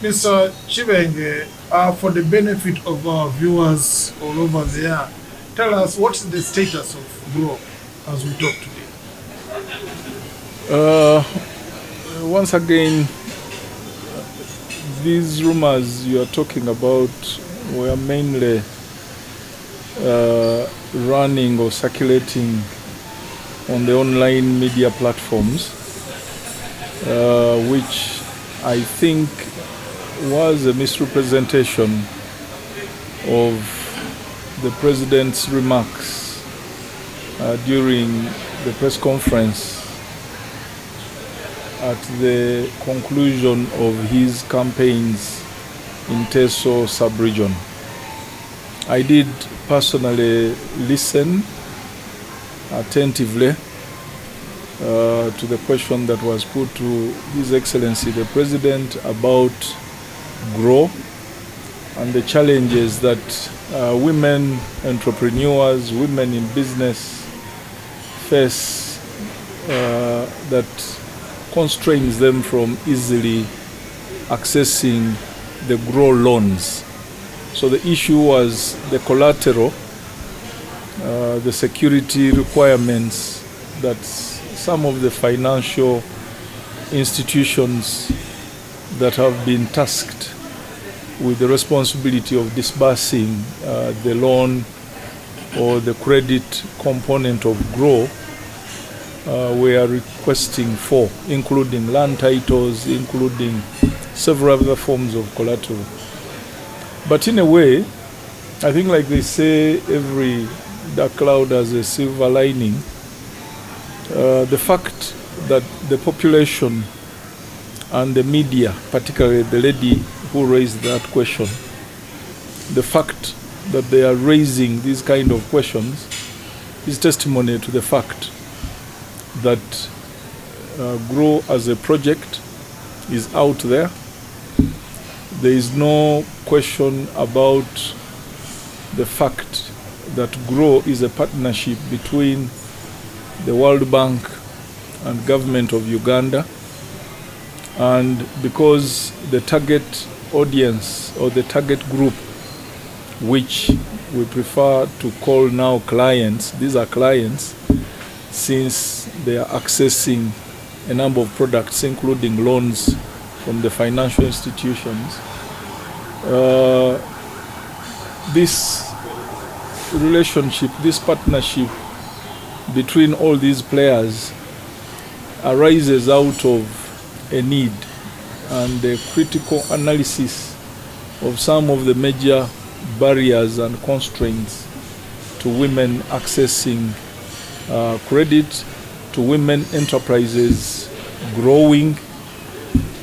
Mr. Kibenge, for the benefit of our viewers all over there, tell us what's the status of GROW as we talk today? Once again, these rumors you are talking about were mainly running or circulating on the online media platforms, which I think was a misrepresentation of the president's remarks during the press conference at the conclusion of his campaigns in Teso sub-region. I did personally listen attentively to the question that was put to His Excellency the President about GROW and the challenges that women entrepreneurs, women in business face that constrains them from easily accessing the GROW loans. So the issue was the collateral, the security requirements that some of the financial institutions that have been tasked with the responsibility of disbursing the loan or the credit component of GROW we are requesting for, including land titles, including several other forms of collateral. But in a way, I think, like they say, every dark cloud has a silver lining. The fact that the population and the media, particularly the lady who raised that question, the fact that they are raising these kind of questions is testimony to the fact that GROW as a project is out there. There is no question about the fact that GROW is a partnership between the World Bank and government of Uganda, and because the target audience or the target group, which we prefer to call now clients, these are clients since they are accessing a number of products including loans from the financial institutions. This relationship, this partnership between all these players arises out of a need and a critical analysis of some of the major barriers and constraints to women accessing credit, to women enterprises growing,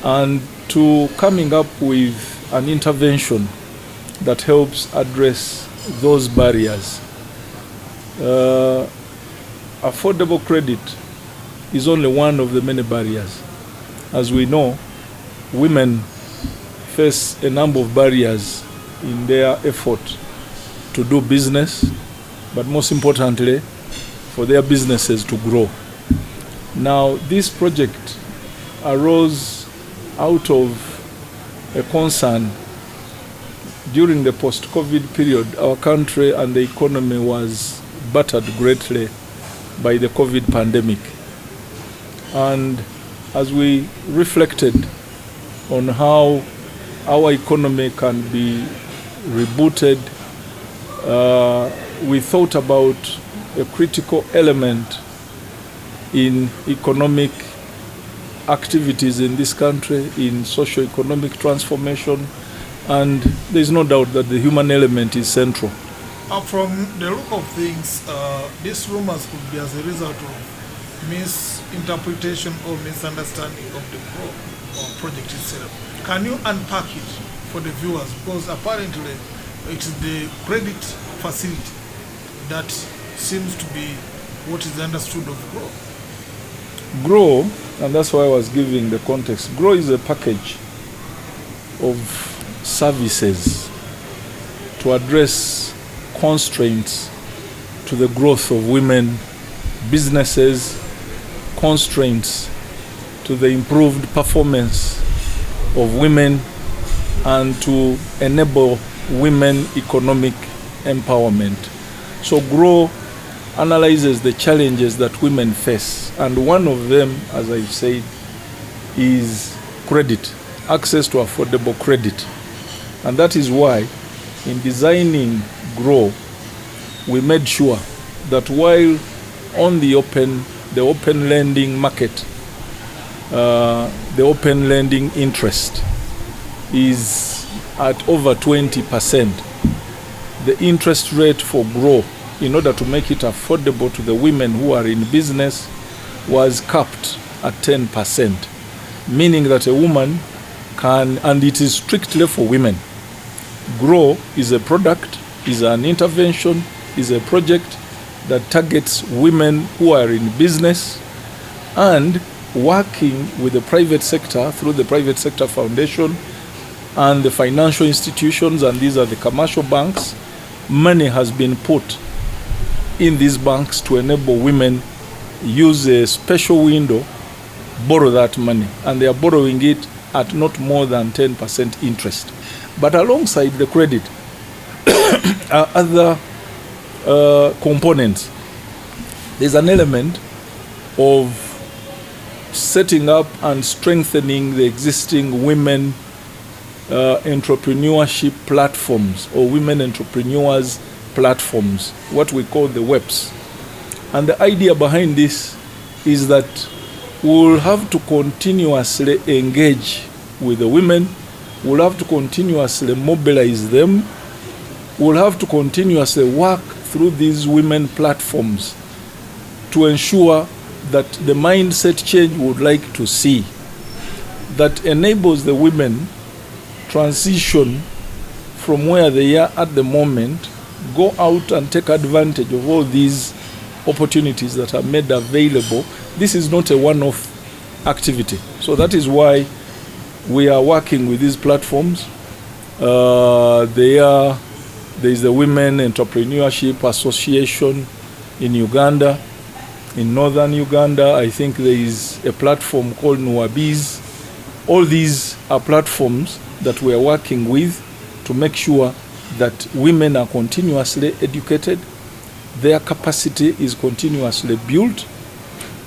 and to coming up with an intervention that helps address those barriers. Affordable credit is only one of the many barriers. As we know, women face a number of barriers in their effort to do business, but most importantly, for their businesses to grow. Now, this project arose out of a concern. During the post-COVID period, our country and the economy was battered greatly by the COVID pandemic. And as we reflected on how our economy can be rebooted, we thought about a critical element in economic activities in this country, in socio-economic transformation, and there's no doubt that the human element is central. From the look of things, these rumors could be as a result of misinterpretation or misunderstanding of the project itself. Can you unpack it for the viewers? Because apparently it's the credit facility that seems to be what is understood of GROW. GROW, and that's why I was giving the context, GROW is a package of services to address constraints to the growth of women, businesses, constraints to the improved performance of women and to enable women economic empowerment. So GROW analyzes the challenges that women face, and one of them, as I said, is credit, access to affordable credit. And that is why in designing GROW, we made sure that while on the open lending market, the open lending interest is at over 20%, the interest rate for GROW, in order to make it affordable to the women who are in business, was capped at 10%, meaning that a woman can, and it is strictly for women. GROW is a product, is an intervention, is a project that targets women who are in business, and working with the private sector through the Private Sector Foundation and the financial institutions, and these are the commercial banks. Money has been put in these banks to enable women use a special window, borrow that money, and they are borrowing it at not more than 10% interest. But alongside the credit are other components. There's an element of setting up and strengthening the existing women entrepreneurship platforms, or women entrepreneurs platforms, what we call the WEPs. And the idea behind this is that we'll have to continuously engage with the women, we'll have to continuously mobilize them, we'll have to continuously work through these women platforms to ensure that the mindset change we would like to see, that enables the women transition from where they are at the moment, go out and take advantage of all these opportunities that are made available. This is not a one-off activity. So that is why we are working with these platforms. There is the Women Entrepreneurship Association in Uganda. In northern Uganda, I think there is a platform called Nuabiz. All these are platforms that we are working with to make sure that women are continuously educated, their capacity is continuously built,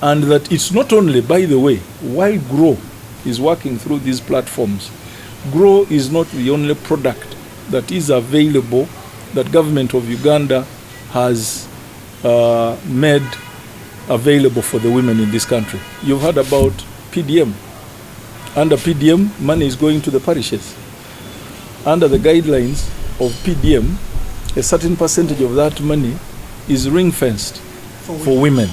and that it's not only, by the way, while GROW is working through these platforms, GROW is not the only product that is available that government of Uganda has made available for the women in this country. You've heard about PDM. Under PDM, money is going to the parishes. Under the guidelines of PDM, a certain percentage of that money is ring-fenced for women.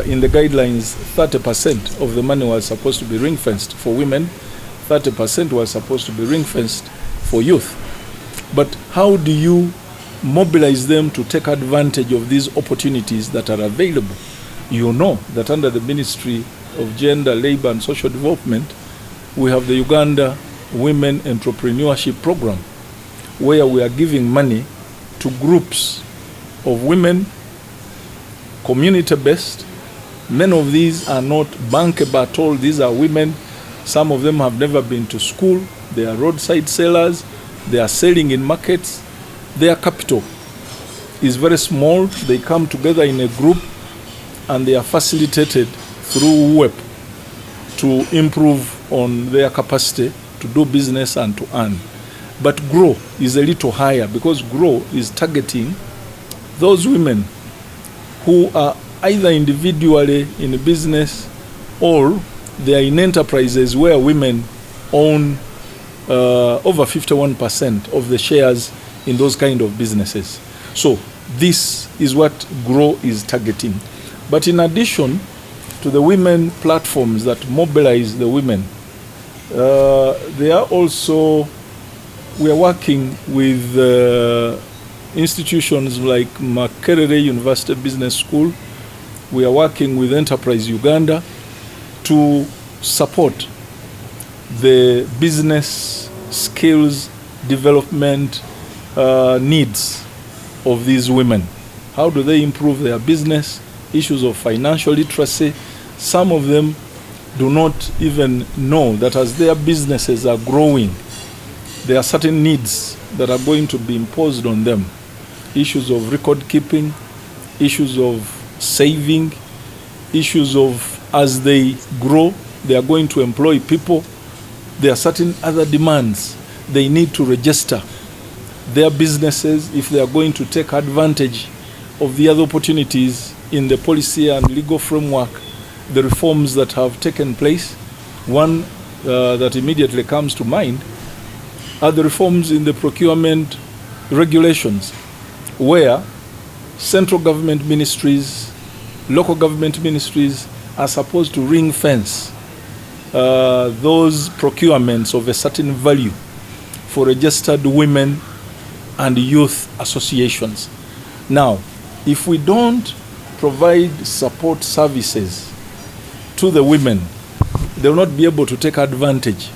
In the guidelines, 30% of the money was supposed to be ring-fenced for women, 30% was supposed to be ring-fenced for youth. But how do you mobilize them to take advantage of these opportunities that are available? You know that under the Ministry of Gender, Labor and Social Development, we have the Uganda Women Entrepreneurship Program, where we are giving money to groups of women, community-based. Many of these are not bankable at all. These are women. Some of them have never been to school. They are roadside sellers. They are selling in markets. Their capital is very small. They come together in a group and they are facilitated through WEP to improve on their capacity to do business and to earn. But GROW is a little higher, because GROW is targeting those women who are either individually in a business or they are in enterprises where women own over 51% of the shares in those kind of businesses. So this is what GROW is targeting. But in addition to the women platforms that mobilize the women, they are also, we are working with institutions like Makerere University Business School. We are working with Enterprise Uganda to support the business skills development needs of these women. How do they improve their business? Issues of financial literacy. Some of them do not even know that as their businesses are growing, there are certain needs that are going to be imposed on them. Issues of record keeping, issues of saving, issues of as they grow, they are going to employ people. There are certain other demands. They need to register their businesses if they are going to take advantage of the other opportunities in the policy and legal framework, the reforms that have taken place. One that immediately comes to mind are the reforms in the procurement regulations, where central government ministries, local government ministries are supposed to ring fence those procurements of a certain value for registered women and youth associations. Now, if we don't provide support services to the women, they will not be able to take advantage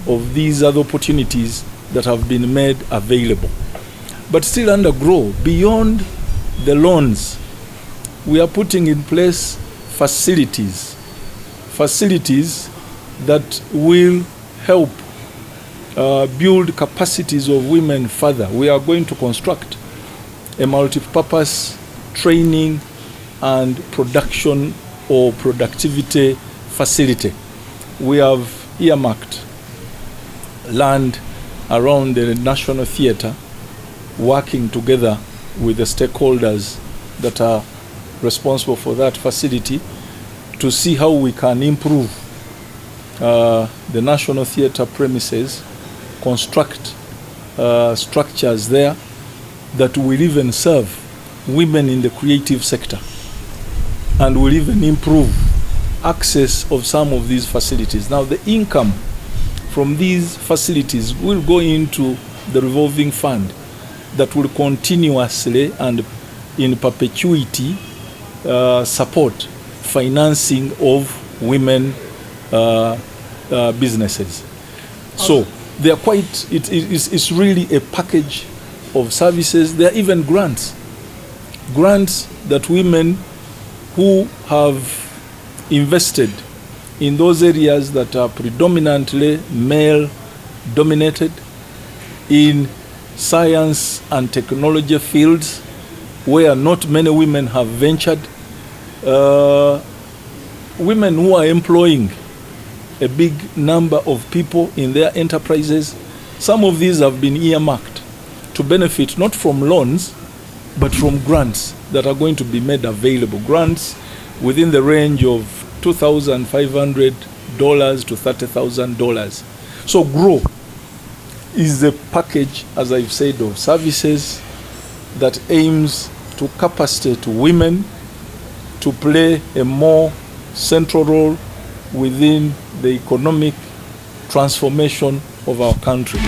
of these other opportunities that have been made available. But still under GROW, beyond the loans, we are putting in place facilities that will help build capacities of women further. We are going to construct a multi-purpose training and production or productivity facility. We have earmarked land around the National Theatre, working together with the stakeholders that are responsible for that facility to see how we can improve the National Theatre premises, construct structures there that will even serve women in the creative sector and will even improve access of some of these facilities. Now, the income from these facilities will go into the revolving fund that will continuously and in perpetuity support financing of women businesses. So they are quite, it's really a package of services. There are even grants that women who have invested in those areas that are predominantly male dominated, in science and technology fields where not many women have ventured, women who are employing a big number of people in their enterprises. Some of these have been earmarked to benefit not from loans but from grants that are going to be made available. Grants within the range of $2,500 to $30,000. So GROW is a package, as I've said, of services that aims to capacitate women to play a more central role within the economic transformation of our country.